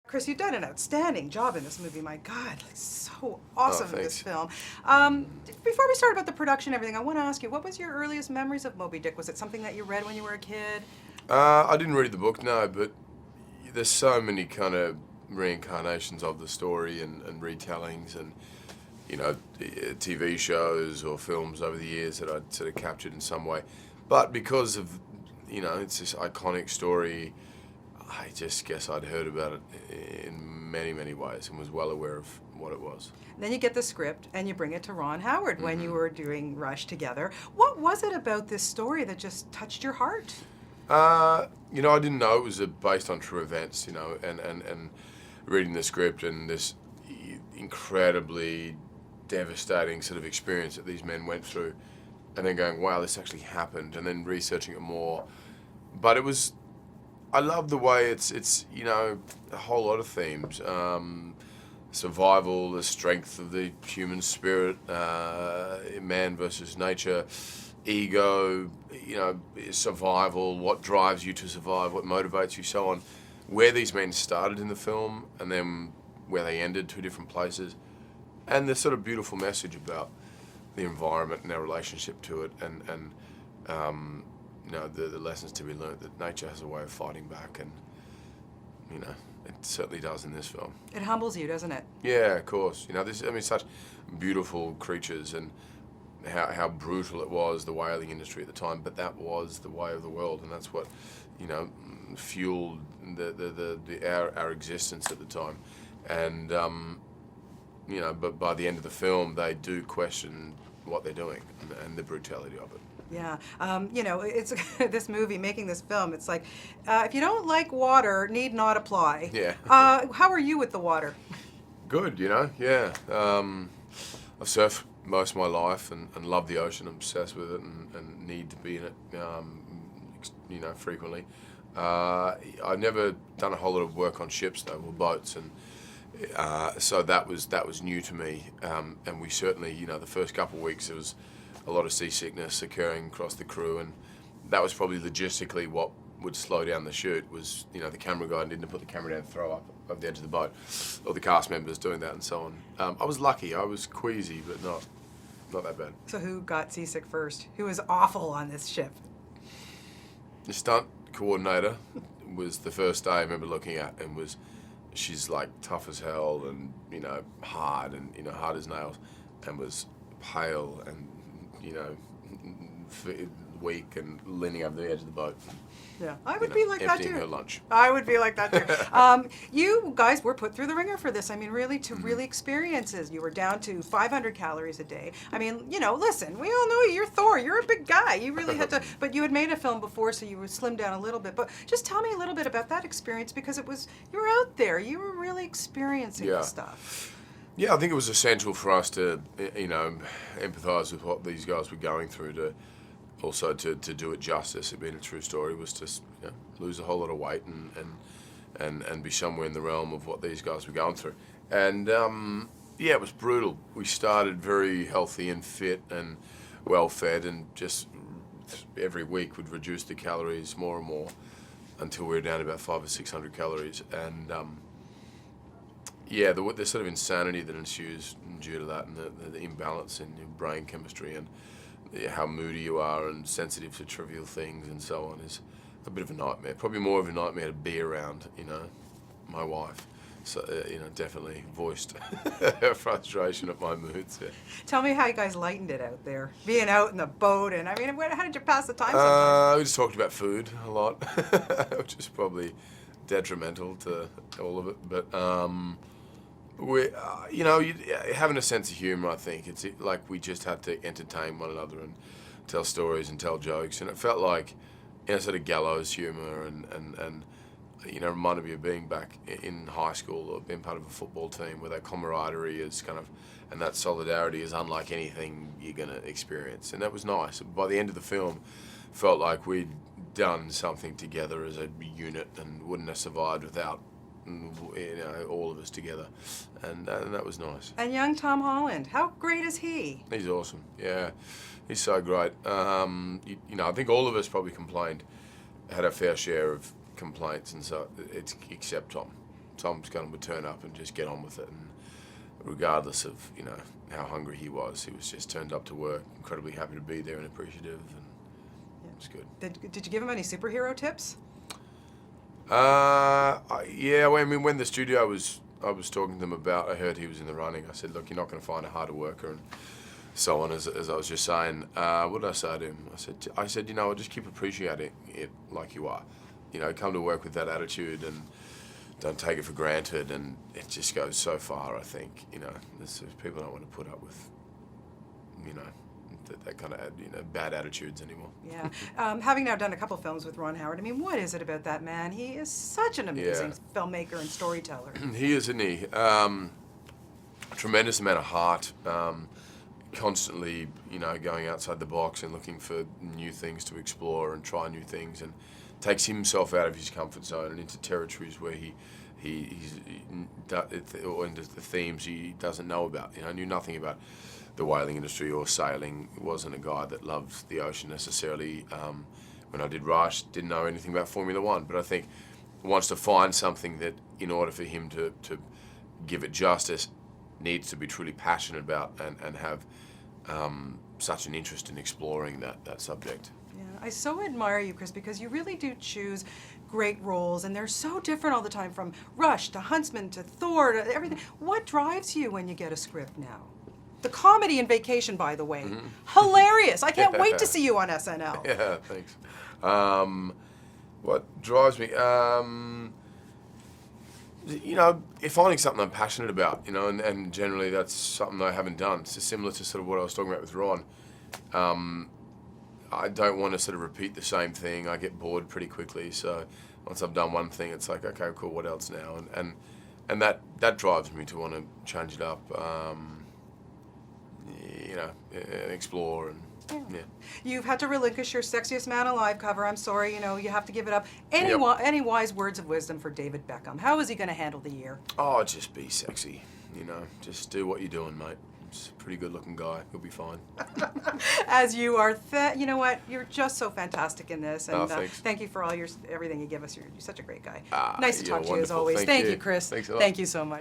Chris, you've done an outstanding job in this movie. My God, like, so awesome in this Thanks. film. Before we start about the production and everything, I want to ask you, what was your earliest memories of Moby-Dick? Was it something that you read when you were a kid? I didn't read the book, no, but there's so many kind of reincarnations of the story and retellings and, TV shows or films over the years that I'd sort of captured in some way. But because of, it's this iconic story, I just guess I'd heard about it in many, many ways and was well aware of what it was. Then you get the script and you bring it to Ron Howard when you were doing Rush together. What was it about this story that just touched your heart? I didn't know it was based on true events, and reading the script and this incredibly devastating sort of experience that these men went through, and then going, wow, this actually happened, and then researching it more. But I love the way it's a whole lot of themes. Survival, the strength of the human spirit, man versus nature, ego, survival, what drives you to survive, what motivates you, so on. Where these men started in the film and then where they ended, two different places. And the sort of beautiful message about the environment and our relationship to it and the lessons to be learned, that nature has a way of fighting back, and, it certainly does in this film. It humbles you, doesn't it? Yeah, of course. Such beautiful creatures, and how brutal it was, the whaling industry at the time, but that was the way of the world, and that's what, fueled our existence at the time. And, but by the end of the film, they do question what they're doing and the brutality of it. Yeah, it's this movie, making this film, it's like, if you don't like water, need not apply. Yeah. How are you with the water? Good, yeah. I've surfed most of my life and love the ocean. I'm obsessed with it and need to be in it, frequently. I've never done a whole lot of work on ships, though, or boats, and so that was new to me. And we certainly, the first couple of weeks, there was a lot of seasickness occurring across the crew, and that was probably logistically what would slow down the shoot. Was the camera guy needed to put the camera down and throw up over the edge of the boat, or the cast members doing that and so on. I was lucky. I was queasy, but not that bad. So who got seasick first? Who was awful on this ship? The stunt coordinator was the first day I remember looking at, and she's like tough as hell and hard and hard as nails, and was pale and weak and leaning over the edge of the boat. Yeah, I would be like that too. Emptying her lunch. I would be like that too. You guys were put through the ringer for this. I mean, really, to really experiences. You were down to 500 calories a day. I mean, listen, we all know you're Thor. You're a big guy. You really had to, but you had made a film before, so you would slim down a little bit. But just tell me a little bit about that experience, because you were out there. You were really experiencing this stuff. Yeah, I think it was essential for us to, empathise with what these guys were going through, to also to do it justice. It being a true story was to lose a whole lot of weight and be somewhere in the realm of what these guys were going through. And it was brutal. We started very healthy and fit and well fed, and just every week would reduce the calories more and more until we were down to about 500 or 600 calories. And the sort of insanity that ensues due to that, and the imbalance in your brain chemistry, and how moody you are and sensitive to trivial things and so on, is a bit of a nightmare. Probably more of a nightmare to be around, my wife. So, definitely voiced her frustration at my moods. Yeah. Tell me how you guys lightened it out there, being out in the boat, and I mean, how did you pass the time sometimes? We just talked about food a lot, which is probably detrimental to all of it. But we, having a sense of humour, I think. It's like we just had to entertain one another and tell stories and tell jokes, and it felt like, sort of gallows humour, and reminded me of being back in high school or being part of a football team where that camaraderie is kind of, and that solidarity is unlike anything you're going to experience. And that was nice. By the end of the film, felt like we'd done something together as a unit and wouldn't have survived without all of us together, and that was nice. And young Tom Holland, how great is he? He's awesome. Yeah, he's so great. I think all of us probably had our fair share of complaints, and so except Tom. Tom's gun would turn up and just get on with it, and regardless of how hungry he was just turned up to work, incredibly happy to be there and appreciative, and it was good. Did you give him any superhero tips? Yeah. Well, I mean, when the studio I was talking to them about, I heard he was in the running. I said, look, you're not going to find a harder worker, and so on. As I was just saying, what did I say to him? I said, just keep appreciating it like you are. Come to work with that attitude and don't take it for granted. And it just goes so far. I think there's people don't want to put up with that kind of bad attitudes anymore. Yeah. Having now done a couple films with Ron Howard, I mean, what is it about that man? He is such an amazing filmmaker and storyteller. He is, isn't he? Tremendous amount of heart. Constantly, going outside the box and looking for new things to explore and try new things, and takes himself out of his comfort zone and into territories where or into the themes he doesn't know about. Knew nothing about the whaling industry or sailing. He wasn't a guy that loved the ocean necessarily. When I did Rush, didn't know anything about Formula One, but I think wants to find something that, in order for him to give it justice, needs to be truly passionate about and have such an interest in exploring that subject. Yeah, I so admire you, Chris, because you really do choose great roles, and they're so different all the time, from Rush to Huntsman to Thor to everything. What drives you when you get a script now? The comedy in Vacation, by the way, hilarious. I can't wait to see you on SNL. Yeah, thanks. What drives me? Finding something I'm passionate about, and generally that's something I haven't done. It's similar to sort of what I was talking about with Ron. I don't want to sort of repeat the same thing. I get bored pretty quickly. So once I've done one thing, it's like, okay, cool, what else now? And that drives me to want to change it up, and explore and. Yeah. You've had to relinquish your Sexiest Man Alive cover. I'm sorry, you have to give it up. Any wise words of wisdom for David Beckham? How is he going to handle the year? Oh, just be sexy. Just do what you're doing, mate. He's a pretty good-looking guy. He'll be fine. As you are, you know what? You're just so fantastic in this, and thanks. thank you for everything you give us. You're such a great guy. Ah, nice to talk to you as wonderful. always. Thank you, you. Chris. Thanks a lot. Thank you so much.